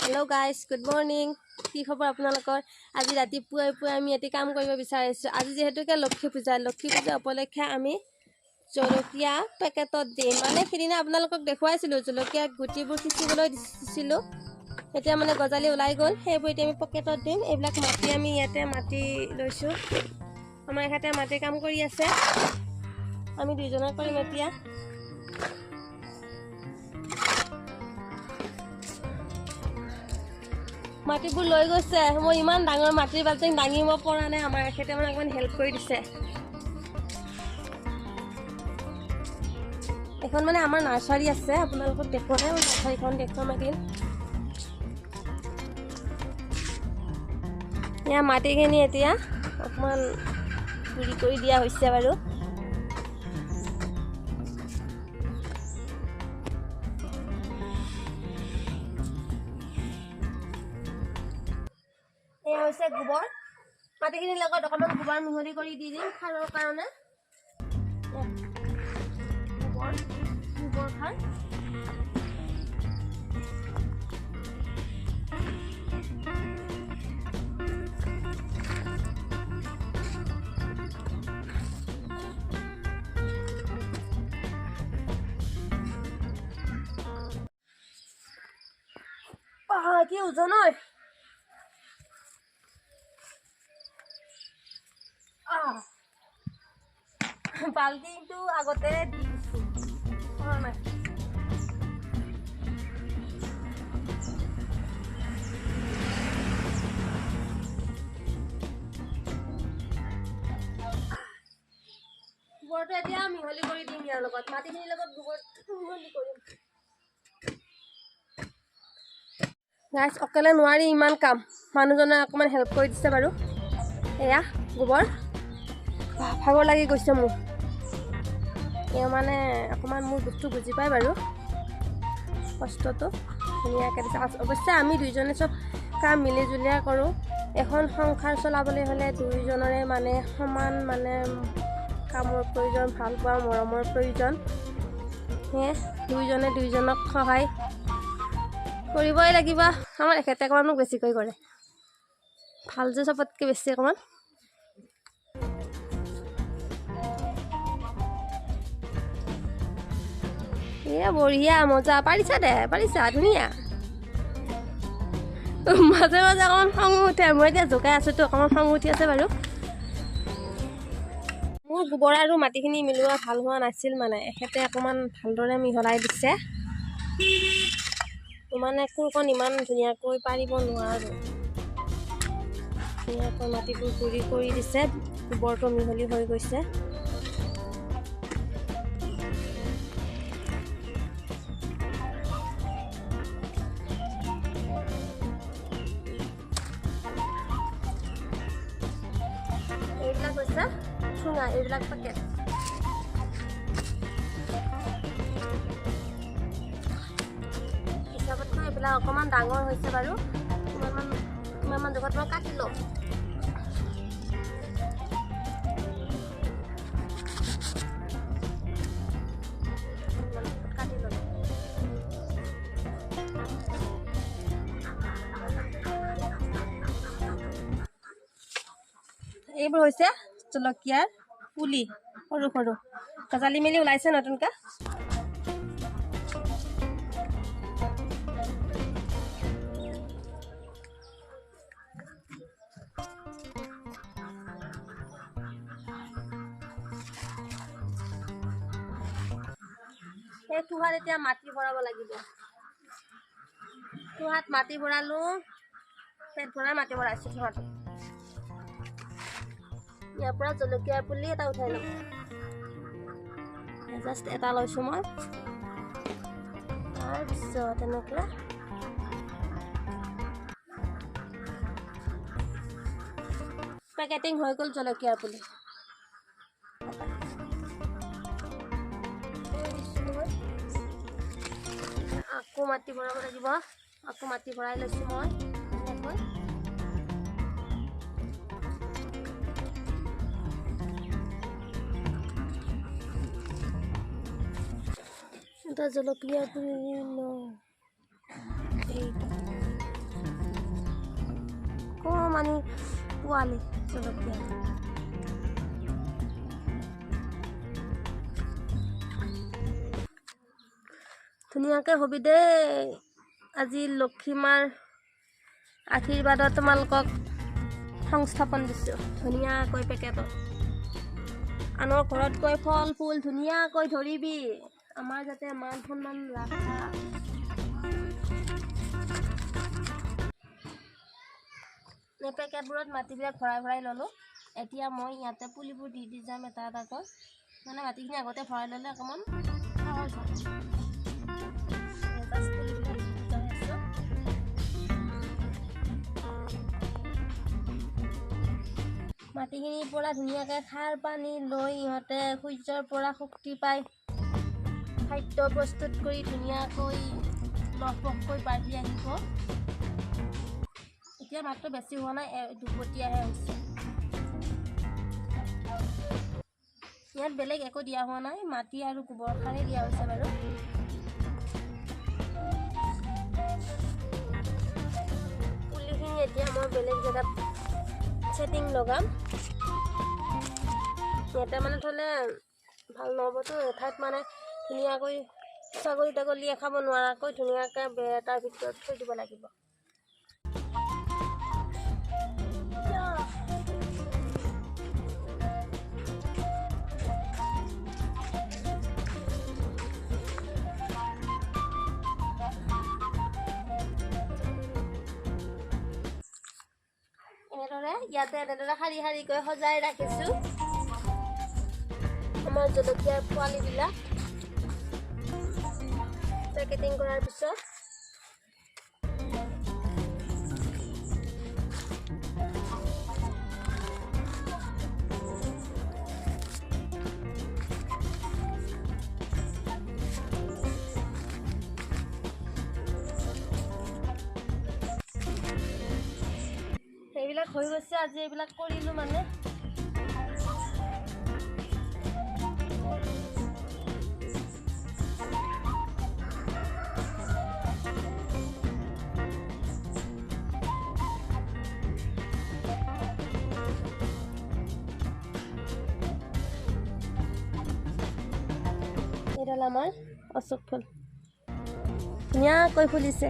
Hello guys good morning কি খবৰ আপোনালোকৰ আজি ৰাতিপুৱাই পুৱাই আমি এটি কাম কৰিব বিচাৰিছো আজি যেহেতুকে লক্ষ্মী পূজা উপলক্ষে আমি জলকীয়া পেকেটত দিম মানে কিদিনা আপোনালোকক দেখুৱাইছিলো জলকীয়া গুটিবোৰ সিচিবলৈ দিছিলো এতিয়া মানে গজালি ওলাই গল সেইবোৰ এতিয়া আমি পকেটত দিম এইবিলাক মাটি আমি ইয়াতে মাটি লৈছো আমাৰ এখাতে মাটি কাম কৰি আছে আমি দুইজনে কৰিম এতিয়া মাটিবোৰ লৈ গৈছে মই ইমান ডাঙৰ মাটিৰ বাল্টিং দাঙিব পৰা নাই আমাৰ এখেতে মানে অকমান হেল্প কৰি দিছে এখন মানে আমাৰ নাৰ্সাৰী আছে আপোনালোকক দেখুৱাই মই নাৰ্সাৰীখন দেখুৱাম এদিন ইয়া মাটিখিনি এতিয়া অকমান গুড়ি কৰি দিয়া হৈছে বাৰু হৈছে গোবৰ মাটিখিনিৰ লগত অকমান গোবৰ মিহলি কৰি দি দিম খাৰৰ কাৰণে গোবৰ খাৰ কি ওজন হয় বাল্টিংটো আগতে দিছো নাই গোবৰটো এতিয়া মিহলি কৰি দিম ইয়াৰ লগত মাটিখিনিৰ লগত গোবৰটো মিহলি কৰিম গাইছ অকলে নোৱাৰি ইমান কাম মানুহজনে অকমান হেল্প কৰি দিছে বাৰু এয়া গোবৰ ভাগৰ লাগি গৈছে মোৰ এয়া মানে অকমান মোৰ বস্তু বুজি পায় বাৰু কষ্টটো ধুনীয়াকৈ দিছে অৱশ্যে আমি দুইজনে চব কাম মিলি জুলিয়া কৰোঁ এখন সংসাৰ চলাবলৈ হ'লে দুইজনৰে মানে সমান মানে কামৰ প্ৰয়োজন ভাল পোৱা মৰমৰ প্ৰয়োজন সেয়ে দুইজনে দুইজনক সহায় কৰিবই লাগিব আমাৰ এখেতে অকমান মোক বেছিকৈ কৰে ভাল যে চবতকৈ বেছি অকমান বঢ়িয়া মজা পাৰিছা দে পাৰিছা ধুনীয়া মাজে মাজে অকমান খং উঠে মই এতিয়া জোকাই আছোতো অকমান খং উঠি আছে বাৰু মোৰ গোবৰ আৰু মাটিখিনি মিলোৱা ভাল হোৱা নাছিল মানে এখেতে অকমান ভালদৰে মিহলাই দিছে মানে কোৰকণ ইমান ধুনীয়াকৈ পাৰিব নোৱাৰো ধুনীয়াকৈ মাটিবোৰ গুড়ি কৰি দিছে গোবৰটো মিহলি হৈ গৈছে এইবিলাক হৈছে ঠুঙা এইবিলাক পেকেট হিচাপতকৈ এইবিলাক অকণমান ডাঙৰ হৈছে বাৰু ইমানমান জোখত মই কাটি লওঁ এইবোৰ হৈছে জলকীয়াৰ পুলি সৰু সৰু গজালি মেলি ওলাইছে নতুনকৈ এই টুহাত এতিয়া মাটি ভৰাব লাগিব টুহাত মাটি ভৰালো পেট ভৰাই মাটি ভৰাইছো টুহাত ইয়াৰ পৰা জলকীয়াৰ পুলি এটা উঠাই লম জাষ্ট এটা লৈছো মই তাৰপিছত এনেকৈ পেকেটিং হৈ গ'ল জলকীয়াৰ পুলি আকৌ মাটি ভৰাব লাগিব আকৌ মাটি ভৰাই লৈছো মই এনেকৈ এটা জলকীয়া পুলি অকণমানি পোৱালি জলকীয়া। ধুনীয়াকৈ হবি দেই। আজি লক্ষীমাৰ আশীৰ্বাদত তোমালোকক সংস্থাপন দিছোঁ ধুনীয়াকৈ পেকেটত। আনৰ ঘৰত গৈ ফল ফুল ধুনীয়াকৈ ধৰিবি, আমাৰ যাতে মান সন্মান ৰাখা। এই পেকেটবোৰত মাটিবিলাক ভৰাই ভৰাই ল'লোঁ। এতিয়া মই ইয়াতে পুলিবোৰ দি যাম এটা এটাকৈ, মানে মাটিখিনি আগতে ভৰাই ল'লে অকণমান সহজ হয়। পুলিবিলাক যাই আছোঁ। মাটিখিনিৰ পৰা ধুনীয়াকৈ সাৰ পানী লৈ ইহঁতে সূৰ্যৰ পৰা শক্তি পায়, খাদ্য প্ৰস্তুত কৰি ধুনীয়াকৈ লহপহকৈ বাঢ়ি আহিব। এতিয়া মাত্ৰ বেছি হোৱা নাই, দুপতীয়াহে হৈছে। ইয়াত বেলেগ একো দিয়া হোৱা নাই, মাটি আৰু গোবৰ সাৰেই দিয়া হৈছে বাৰু। পুলিখিনি এতিয়া মই বেলেগ জেগাত ছেটিং লগাম। ইয়াতে মানে থ'লে ভাল নহ'বতো, এঠাইত মানে ধুনীয়াকৈ ছাগলী তাগলীয়ে খাব নোৱাৰাকৈ ধুনীয়াকৈ বেৰ এটাৰ ভিতৰত থৈ দিব লাগিব। ইয়াতে এনেদৰে শাৰী শাৰীকৈ সজাই ৰাখিছোঁ আমাৰ জলকীয়াৰ পোৱালিবিলাক। পেকেটিং কৰাৰ পিছত এইবিলাক হৈ গৈছে। আজি এইবিলাক কৰিলোঁ মানে এইডাল আমাৰ অশোক ফুল ধুনীয়াকৈ ফুলিছে।